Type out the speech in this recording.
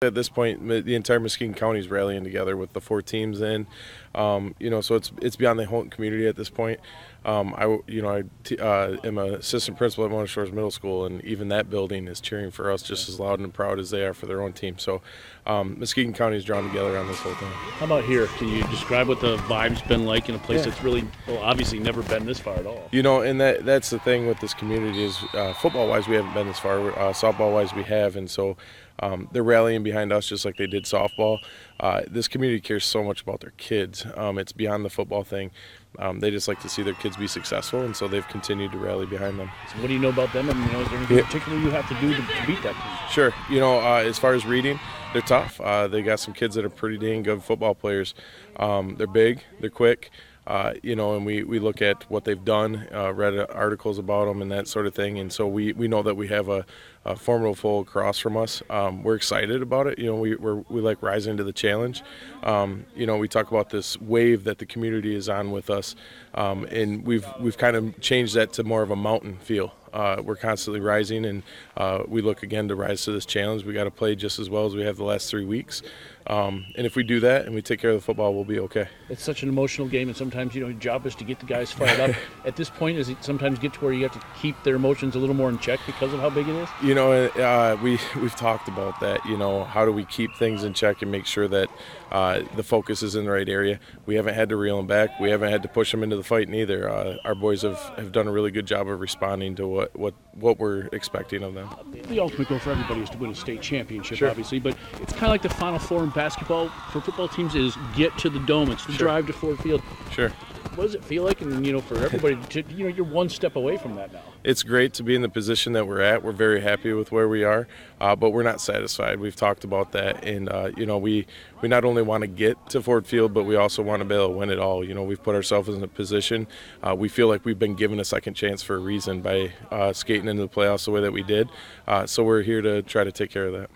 At this point, the entire Muskegon County is rallying together with the 4 teams in. So it's beyond the Holton community at this point. I am an assistant principal at Mona Shores Middle School, and even that building is cheering for us just as loud and proud as they are for their own team. So Muskegon County is drawn together on this whole thing. How about here? Can you describe what the vibe's been like in a place that's really, obviously never been this far at all? And that's the thing with this community is football-wise we haven't been this far. Softball-wise we have, and so they're rallying behind us just like they did softball. This community cares so much about their kids. It's beyond the football thing. They just like to see their kids be successful, and so they've continued to rally behind them. So what do you know about them? And is there anything particular you have to do to beat that team? Sure. As far as reading, they're tough. They got some kids that are pretty dang good football players. They're big, they're quick. And we look at what they've done, read articles about them and that sort of thing, and so we know that we have a formidable foe across from us. We're excited about it. We like rising to the challenge. We talk about this wave that the community is on with us, and we've kind of changed that to more of a mountain feel. We're constantly rising, and we look again to rise to this challenge. We got to play just as well as we have the last 3 weeks, and if we do that and we take care of the football, we'll be okay. It's such an emotional game, and sometimes your job is to get the guys fired up. At this point, does it sometimes get to where you have to keep their emotions a little more in check because of how big it is? We've talked about that. How do we keep things in check and make sure that the focus is in the right area? We haven't had to reel them back. We haven't had to push them into the fight neither. Our boys have done a really good job of responding to what we're expecting of them. The ultimate goal for everybody is to win a state championship, Sure. Obviously, but it's kind of like the Final Four in basketball for football teams is get to the dome. It's the drive to Ford Field. Sure. What does it feel like? And for everybody, you're one step away from that now. It's great to be in the position that we're at. We're very happy with where we are, but we're not satisfied. We've talked about that, and we not only want to get to Ford Field, but we also want to be able to win it all. We've put ourselves in a position. We feel like we've been given a second chance for a reason by skating into the playoffs the way that we did. So we're here to try to take care of that.